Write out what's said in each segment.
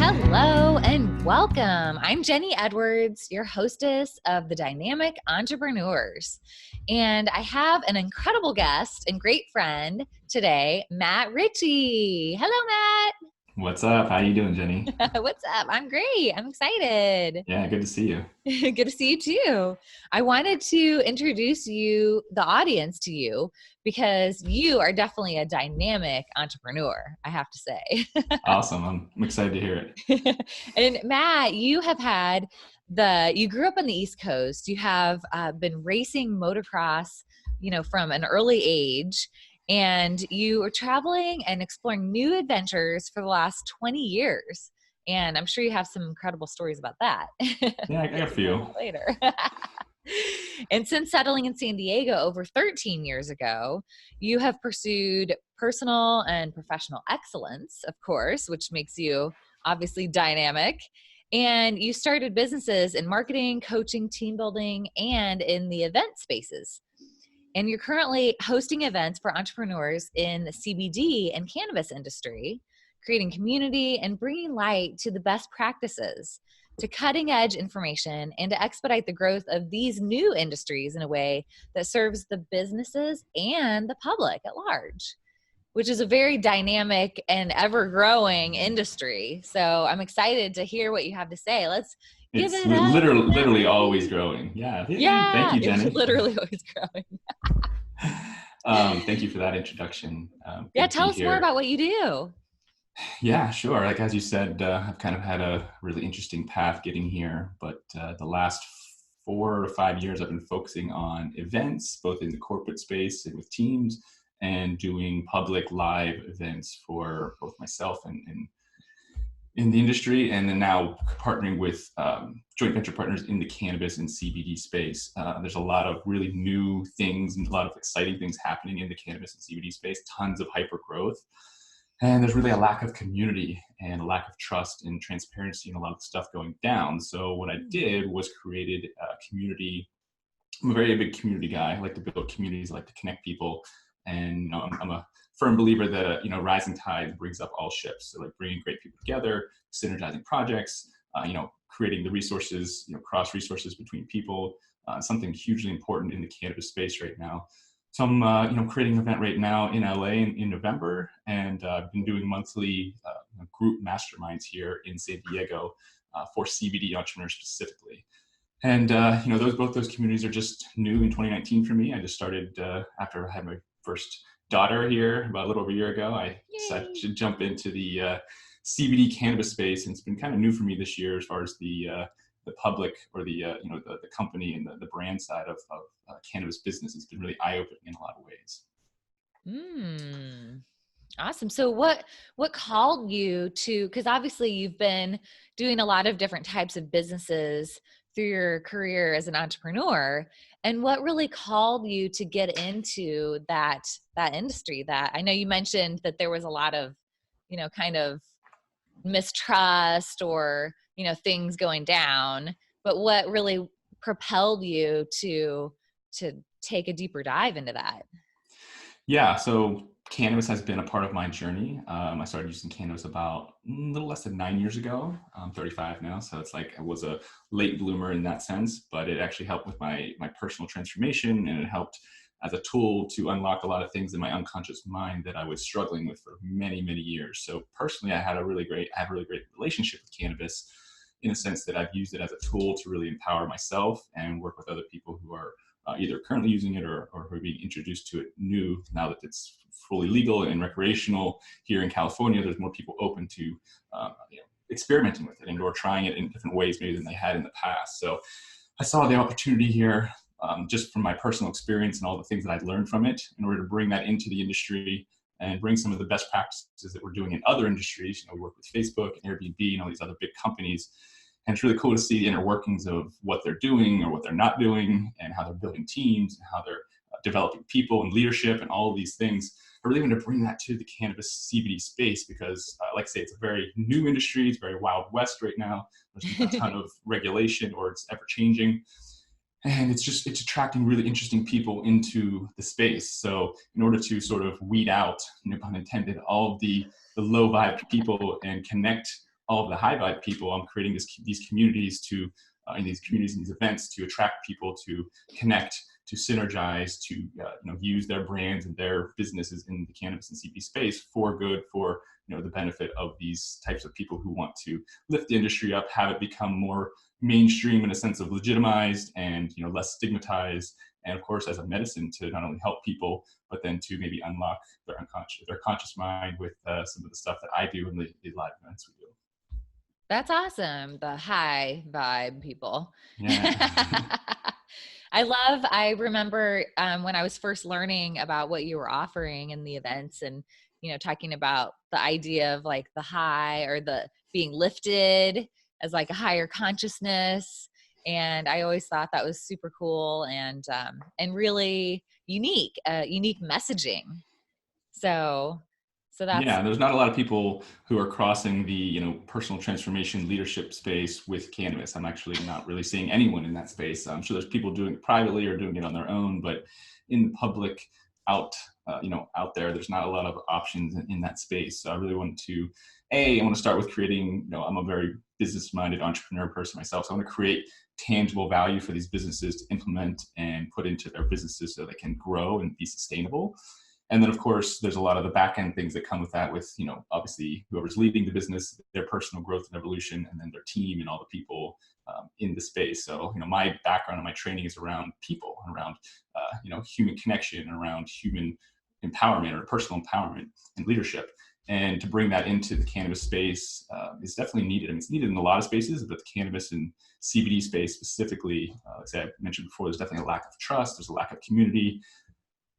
Hello and welcome. I'm Jenny Edwards, your hostess of The Dynamic Entrepreneurs. And I have an incredible guest and great friend today, Matt Ritchey. Hello, Matt. What's up? How you doing, Jenny? What's up? I'm great. I'm excited. Yeah, good to see you. Good to see you too. I wanted to introduce the audience to you, because you are definitely a dynamic entrepreneur, I have to say. Awesome. I'm excited to hear it. And Matt, you grew up on the East Coast. You have been racing motocross, from an early age, and you are traveling and exploring new adventures for the last 20 years. And I'm sure you have some incredible stories about that. Yeah, I got a few. Later. And since settling in San Diego over 13 years ago, you have pursued personal and professional excellence, of course, which makes you obviously dynamic. And you started businesses in marketing, coaching, team building, and in the event spaces. And you're currently hosting events for entrepreneurs in the CBD and cannabis industry, creating community and bringing light to the best practices, to cutting edge information, and to expedite the growth of these new industries in a way that serves the businesses and the public at large, which is a very dynamic and ever growing industry. So I'm excited to hear what you have to say. Let's give It's it up. literally always growing. Yeah. Thank you, Jenny. It's literally always growing. Thank you for that introduction. Yeah, tell us more about what you do. Yeah, sure. Like, as you said, I've kind of had a really interesting path getting here, but the last 4 or 5 years, I've been focusing on events, both in the corporate space and with teams, and doing public live events for both myself and in the industry, and then now partnering with joint venture partners in the cannabis and CBD space. There's a lot of really new things and a lot of exciting things happening in the cannabis and CBD space, tons of hyper growth. And there's really a lack of community and a lack of trust and transparency and a lot of stuff going down. So what I did was created a community. I'm a very big community guy. I like to build communities. I like to connect people. And I'm a firm believer that rising tide brings up all ships. So like bringing great people together, synergizing projects, creating the resources, cross resources between people, something hugely important in the cannabis space right now. So I'm creating an event right now in LA in November, and I've been doing monthly group masterminds here in San Diego for CBD entrepreneurs specifically. And both those communities are just new in 2019 for me. I just started after I had my first daughter here about a little over a year ago. I decided to jump into the CBD cannabis space, and it's been kind of new for me this year as far as the public or the company and the brand side of cannabis business. Has been really eye-opening in a lot of ways. Awesome. So what called you to, because obviously you've been doing a lot of different types of businesses through your career as an entrepreneur, and what really called you to get into that industry? That I know you mentioned that there was a lot of, kind of mistrust or, things going down, but what really propelled you to take a deeper dive into that? Yeah, so cannabis has been a part of my journey. I started using cannabis about a little less than 9 years ago. I'm 35 now, so it's like I was a late bloomer in that sense, but it actually helped with my personal transformation, and it helped as a tool to unlock a lot of things in my unconscious mind that I was struggling with for many, many years. So personally, I have a really great relationship with cannabis, in a sense that I've used it as a tool to really empower myself and work with other people who are either currently using it or who are being introduced to it new now that it's fully legal and recreational here in California. There's more people open to experimenting with it and or trying it in different ways maybe than they had in the past. So I saw the opportunity here just from my personal experience and all the things that I'd learned from it in order to bring that into the industry and bring some of the best practices that we're doing in other industries. We work with Facebook and Airbnb and all these other big companies. And it's really cool to see the inner workings of what they're doing or what they're not doing, and how they're building teams and how they're developing people and leadership and all of these things. I really want to bring that to the cannabis CBD space because, like I say, it's a very new industry. It's very wild west right now. There's a ton of regulation, or it's ever changing. And it's attracting really interesting people into the space. So in order to sort of weed out, no pun intended, all of the low vibe people and connect all of the high vibe people, I'm creating these communities to in these communities and these events to attract people to connect, to synergize, to use their brands and their businesses in the cannabis and CBD space for good, for the benefit of these types of people who want to lift the industry up, have it become more mainstream in a sense of legitimized and less stigmatized, and of course as a medicine to not only help people but then to maybe unlock their conscious mind with some of the stuff that I do in the live events we do. That's awesome. The high vibe people. Yeah. I remember when I was first learning about what you were offering in the events and, talking about the idea of like the high or the being lifted as like a higher consciousness. And I always thought that was super cool and really unique messaging. So, so that's Yeah, there's not a lot of people who are crossing the personal transformation leadership space with cannabis. I'm actually not really seeing anyone in that space. I'm sure there's people doing it privately or doing it on their own, but in the public, out out there, there's not a lot of options in that space. So I really want to I want to start with creating. I'm a very business-minded entrepreneur person myself, so I want to create tangible value for these businesses to implement and put into their businesses so they can grow and be sustainable. And then, of course, there's a lot of the back end things that come with that, with obviously whoever's leading the business, their personal growth and evolution, and then their team and all the people in the space. So, my background and my training is around people, around human connection, around human empowerment or personal empowerment and leadership. And to bring that into the cannabis space is definitely needed. I mean, it's needed in a lot of spaces, but the cannabis and CBD space specifically, like I mentioned before, there's definitely a lack of trust. There's a lack of community.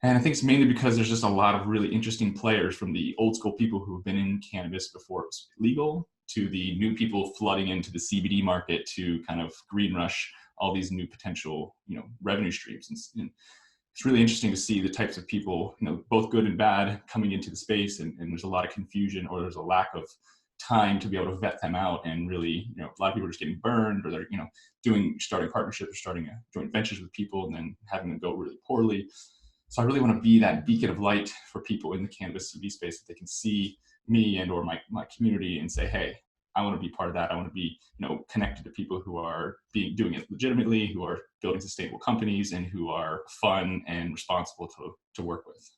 And I think it's mainly because there's just a lot of really interesting players, from the old school people who have been in cannabis before it was legal to the new people flooding into the CBD market to kind of green rush all these new potential, revenue streams. And it's really interesting to see the types of people, both good and bad, coming into the space. And there's a lot of confusion, or there's a lack of time to be able to vet them out. And really, a lot of people are just getting burned, or they're, starting partnerships or starting joint ventures with people and then having them go really poorly. So I really want to be that beacon of light for people in the cannabis CBD space, that they can see me and or my community and say, hey, I want to be part of that. I want to be, connected to people who are doing it legitimately, who are building sustainable companies, and who are fun and responsible to work with.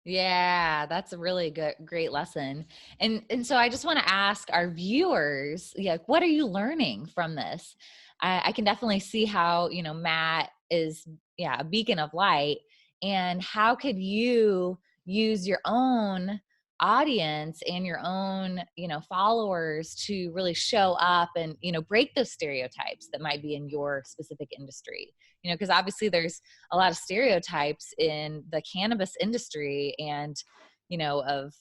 Yeah, that's a really great lesson. And so I just want to ask our viewers, yeah, what are you learning from this? I can definitely see how, Matt is, yeah, a beacon of light. And how could you use your own audience and your own, followers to really show up and, break those stereotypes that might be in your specific industry? Because obviously there's a lot of stereotypes in the cannabis industry and, of,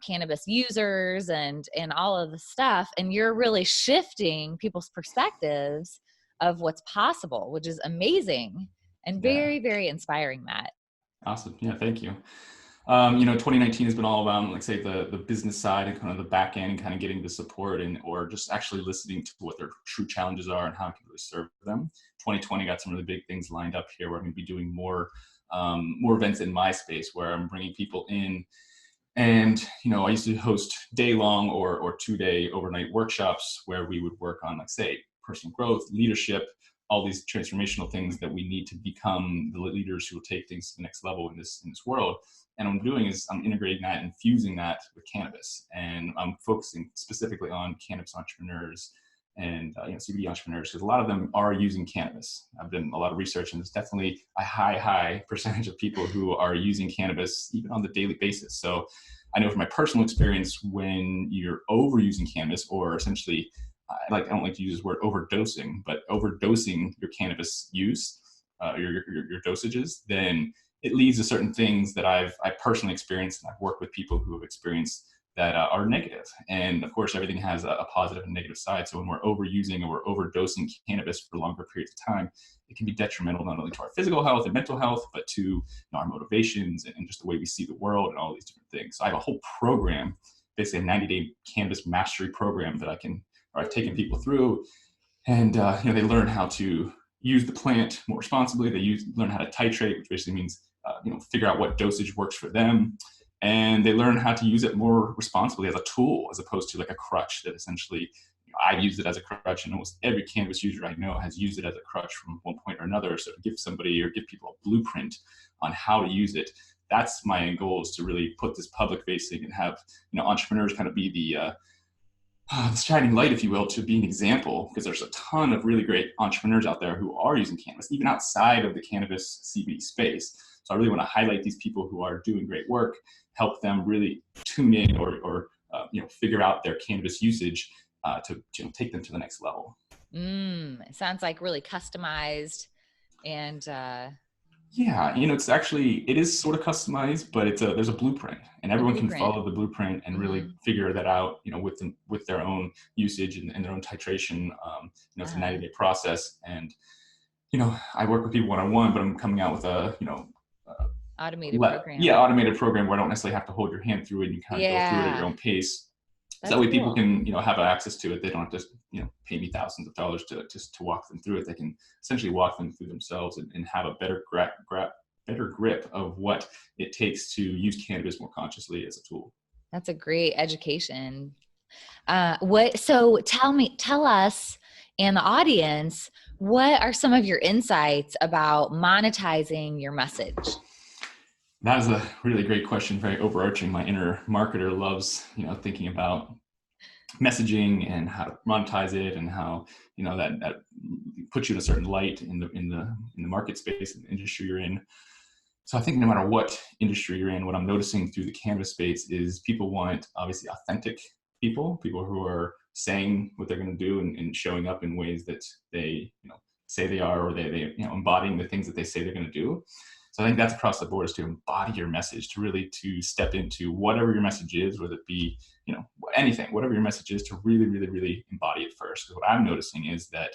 cannabis users and all of the stuff. And you're really shifting people's perspectives of what's possible, which is amazing and Yeah. very, very inspiring, Matt. Awesome. Yeah. Thank you. 2019 has been all about, like, say, the business side and kind of the back end, and kind of getting the support and or just actually listening to what their true challenges are and how I can really serve them. 2020 got some really big things lined up here, where I'm going to be doing more events in my space, where I'm bringing people in. And I used to host day-long or 2-day overnight workshops where we would work on, like, say, personal growth, leadership, all these transformational things that we need to become the leaders who will take things to the next level in this world. And what I'm doing is I'm integrating that and fusing that with cannabis, and I'm focusing specifically on cannabis entrepreneurs and CBD entrepreneurs, because a lot of them are using cannabis. I've done a lot of research, and there's definitely a high percentage of people who are using cannabis even on the daily basis. So I know from my personal experience, when you're overusing cannabis, or essentially, I don't like to use this word overdosing, but overdosing your cannabis use, your dosages, then it leads to certain things that I personally experienced, and I've worked with people who have experienced that are negative. And of course, everything has a positive and negative side. So when we're overusing or we're overdosing cannabis for longer periods of time, it can be detrimental not only to our physical health and mental health, but to our motivations and just the way we see the world and all these different things. So I have a whole program, basically a 90-day cannabis mastery program that I've taken people through, and they learn how to use the plant more responsibly. They learn how to titrate, which basically means figure out what dosage works for them. and they learn how to use it more responsibly as a tool as opposed to like a crutch that essentially, I've used it as a crutch, and almost every cannabis user I know has used it as a crutch from one point or another. So to give somebody or give people a blueprint on how to use it, that's my goal, is to really put this public facing and have, entrepreneurs kind of be the shining light, if you will, to be an example, because there's a ton of really great entrepreneurs out there who are using cannabis, even outside of the cannabis CBD space. So I really want to highlight these people who are doing great work, help them really tune in or figure out their cannabis usage to take them to the next level. It sounds like really customized and Yeah, it is sort of customized, but there's a blueprint, and a everyone can blueprint. follow the blueprint and really Mm-hmm. figure that out, with their own usage and their own titration. It's a Uh-huh. 90-day process, and I work with people one-on-one, but I'm coming out with Automated program. automated program where I don't necessarily have to hold your hand through it. And you kind of go through it at your Yeah, own pace. So that that's way people cool. can, have access to it. They don't have to, pay me thousands of dollars to walk them through it. They can essentially walk them through themselves and have a better grip of what it takes to use cannabis more consciously as a tool. That's a great education. So tell us and the audience, what are some of your insights about monetizing your message? That is a really great question, very overarching. My inner marketer loves, thinking about messaging and how to monetize it, and how that puts you in a certain light in the market space and the industry you're in. So I think no matter what industry you're in, what I'm noticing through the cannabis space is people want, obviously, authentic people who are saying what they're going to do, and showing up in ways that they say they are, or they embodying the things that they say they're going to do. So I think that's across the board, is to embody your message, to really to step into whatever your message is, whether it be anything, whatever your message is, to really, really, really embody it first. Because what I'm noticing is that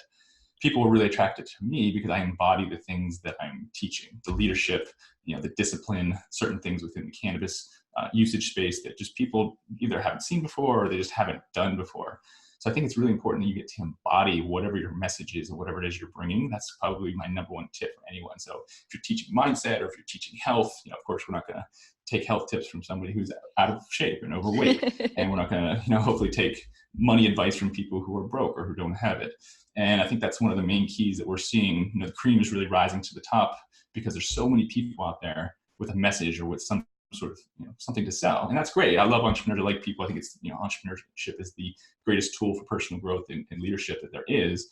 people are really attracted to me because I embody the things that I'm teaching, the leadership, the discipline, certain things within the cannabis usage space that just people either haven't seen before or they just haven't done before. So I think it's really important that you get to embody whatever your message is and whatever it is you're bringing. That's probably my number one tip for anyone. So if you're teaching mindset, or if you're teaching health, of course, we're not going to take health tips from somebody who's out of shape and overweight. And we're not going to, hopefully take money advice from people who are broke or who don't have it. And I think that's one of the main keys that we're seeing. The cream is really rising to the top because there's so many people out there with a message or with some sort of something to sell, and that's great. I love entrepreneurs. I like people. I think it's entrepreneurship is the greatest tool for personal growth and leadership that there is,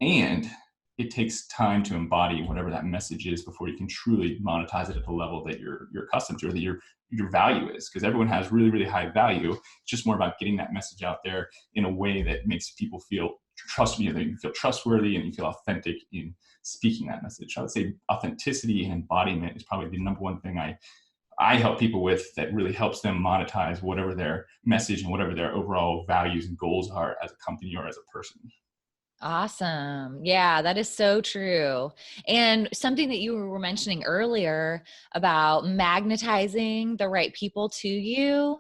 and it takes time to embody whatever that message is before you can truly monetize it at the level that you're accustomed to, or that your value is. Because everyone has really, really high value. It's just more about getting that message out there in a way that makes people feel that you feel trustworthy and you feel authentic in speaking that message. I would say authenticity and embodiment is probably the number one thing I help people with, that really helps them monetize whatever their message and whatever their overall values and goals are as a company or as a person. Awesome. Yeah, that is so true. And something that you were mentioning earlier about magnetizing the right people to you.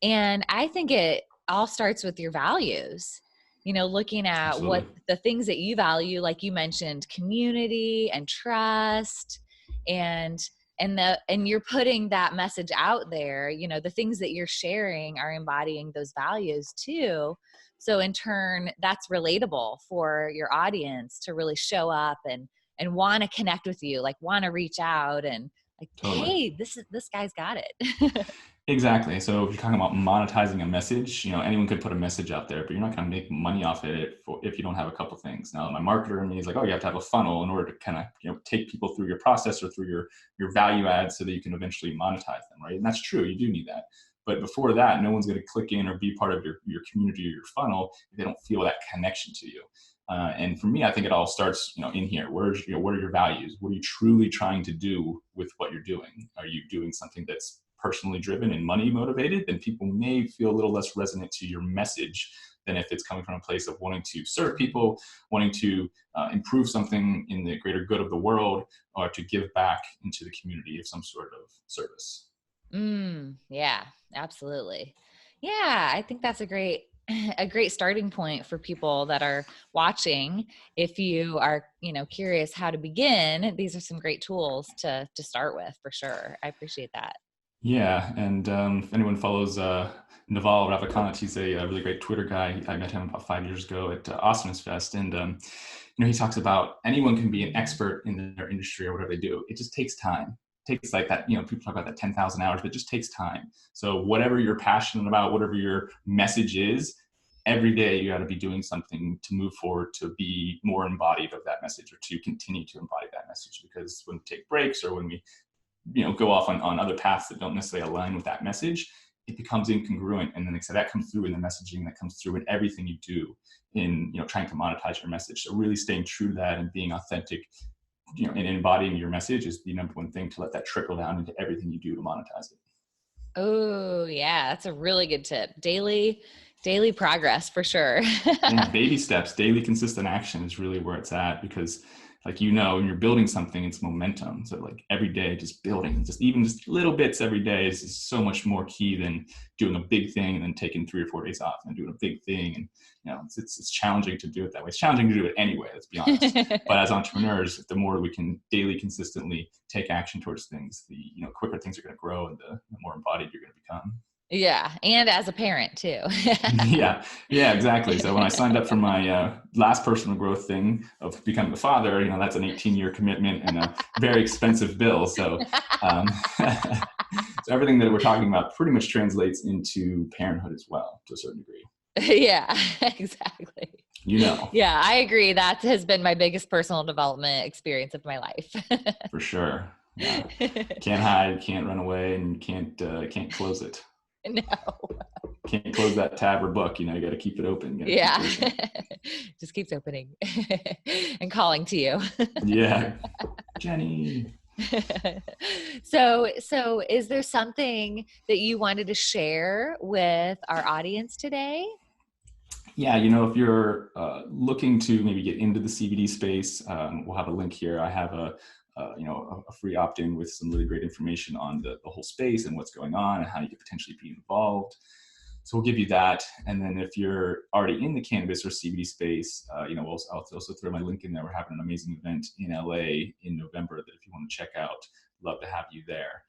And I think it all starts with your values. Looking at what Absolutely. the things that you value, like you mentioned, community and trust, and and you're putting that message out there. The things that you're sharing are embodying those values too. So in turn, that's relatable for your audience to really show up and want to connect with you, like want to reach out and like, Totally. hey, this guy's got it. Exactly. So if you're talking about monetizing a message, anyone could put a message out there, but you're not going to make money off it if you don't have a couple things. Now, my marketer in me is like, oh, you have to have a funnel in order to kind of take people through your process or through your value add, so that you can eventually monetize them, right? And that's true. You do need that. But before that, no one's going to click in or be part of your community or your funnel if they don't feel that connection to you. And for me, I think it all starts, in here. What are your values? What are you truly trying to do with what you're doing? Are you doing something that's personally driven and money motivated? Then people may feel a little less resonant to your message than if it's coming from a place of wanting to serve people, wanting to improve something in the greater good of the world, or to give back into the community of some sort of service. Yeah, absolutely. Yeah, I think that's a great a great starting point for people that are watching. If you are, curious how to begin, these are some great tools to start with for sure. I appreciate that. Yeah, and if anyone follows Naval Ravikant, he's a really great Twitter guy. I met him about 5 years ago at Awesomeness Fest, and he talks about anyone can be an expert in their industry or whatever they do. It just takes time. It takes like that. People talk about that 10,000 hours, but it just takes time. So whatever you're passionate about, whatever your message is, every day you got to be doing something to move forward to be more embodied of that message or to continue to embody that message. Because when we take breaks or when we go off on other paths that don't necessarily align with that message, it becomes incongruent. And then that comes through in the messaging, that comes through in everything you do in trying to monetize your message. So really staying true to that and being authentic, and embodying your message is the number one thing to let that trickle down into everything you do to monetize it. Oh, yeah, that's a really good tip. Daily progress for sure. Yeah, baby steps, daily consistent action is really where it's at, because like, when you're building something, it's momentum. So like every day, just building, just little bits every day is so much more key than doing a big thing and then taking 3 or 4 days off and doing a big thing. And it's challenging to do it that way. It's challenging to do it anyway, let's be honest. But as entrepreneurs, the more we can daily consistently take action towards things, the quicker things are going to grow, and the more embodied you're going to become. Yeah, and as a parent too. Yeah, exactly. So when I signed up for my last personal growth thing of becoming a father, that's an 18-year commitment and a very expensive bill. So, so everything that we're talking about pretty much translates into parenthood as well, to a certain degree. Yeah, exactly. You know, Yeah, I agree. That has been my biggest personal development experience of my life. for sure. Yeah, can't hide, can't run away, and can't close it. No. Can't close that tab or book. You got to keep it open. Yeah. Just keeps opening and calling to you. Yeah, Jenny. So is there something that you wanted to share with our audience today? Yeah, if you're looking to maybe get into the CBD space, we'll have a link here. I have a free opt-in with some really great information on the whole space and what's going on and how you could potentially be involved. So we'll give you that. And then if you're already in the cannabis or CBD space, I'll also throw my link in there. We're having an amazing event in LA in November that if you want to check out, love to have you there.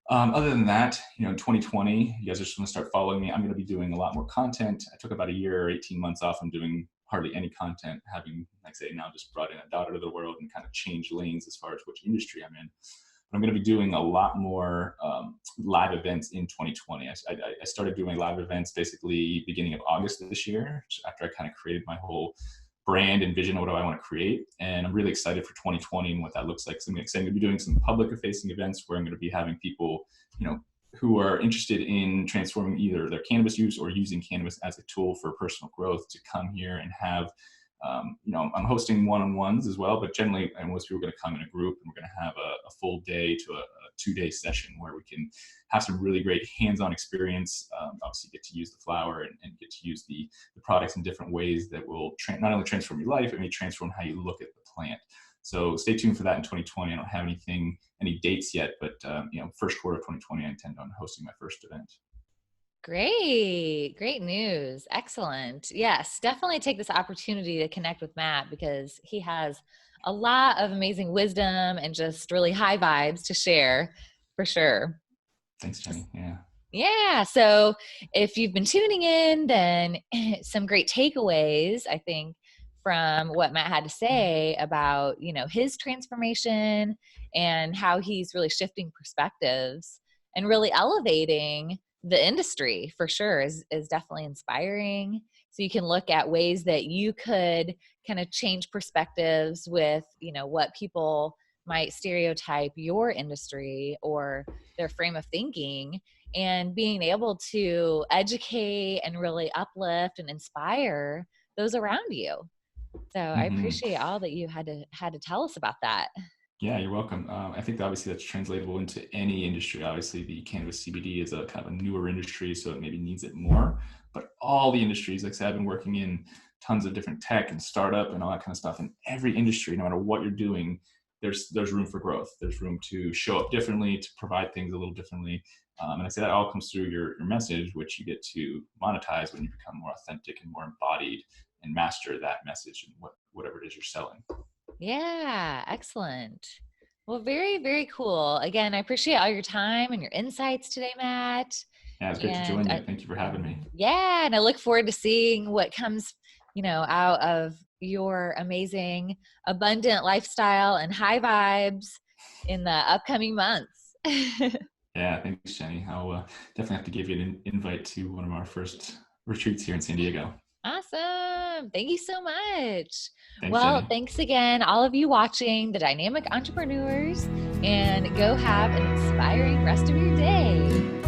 Other than that, in 2020, you guys are just going to start following me. I'm going to be doing a lot more content. I took about a year or 18 months off from doing hardly any content, having, like I say, now just brought in a daughter to the world and kind of changed lanes as far as which industry I'm in. But I'm going to be doing a lot more live events in 2020. I started doing live events basically beginning of August of this year, after I kind of created my whole brand and vision of what do I want to create. And I'm really excited for 2020 and what that looks like. So I'm going to be doing some public facing events where I'm going to be having people, who are interested in transforming either their cannabis use or using cannabis as a tool for personal growth to come here and have, I'm hosting one-on-ones as well, but generally, and most people are going to come in a group, and we're going to have a full day to a 2-day session where we can have some really great hands-on experience. Obviously, get to use the flower and get to use the products in different ways that will not only transform your life, but may transform how you look at the plant. So stay tuned for that in 2020. I don't have any dates yet, but first quarter of 2020, I intend on hosting my first event. Great news. Excellent. Yes, definitely take this opportunity to connect with Matt because he has a lot of amazing wisdom and just really high vibes to share for sure. Thanks, Jenny. Yeah. Yeah. So if you've been tuning in, then some great takeaways, I think, from what Matt had to say about, his transformation and how he's really shifting perspectives and really elevating the industry for sure is definitely inspiring. So you can look at ways that you could kind of change perspectives with, what people might stereotype your industry or their frame of thinking, and being able to educate and really uplift and inspire those around you. So I appreciate all that you had to tell us about that. Yeah, you're welcome. I think that obviously that's translatable into any industry. Obviously, the cannabis CBD is a kind of a newer industry, so it maybe needs it more. But all the industries, like I said, I've been working in tons of different tech and startup and all that kind of stuff. In every industry, no matter what you're doing, there's room for growth. There's room to show up differently, to provide things a little differently. And I say that all comes through your message, which you get to monetize when you become more authentic and more embodied and master that message and whatever it is you're selling. Yeah, excellent. Well, very, very cool. Again, I appreciate all your time and your insights today, Matt. Yeah, it's great to And join you. Thank you for having me. yeah, and I look forward to seeing what comes, out of your amazing, abundant lifestyle and high vibes in the upcoming months. Yeah, thanks, Jenny. I'll definitely have to give you an invite to one of our first retreats here in San Diego. Awesome. Thank you so much. Thanks, Well, Jenny. thanks again, all of you watching The Dynamic Entrepreneurs, and go have an inspiring rest of your day.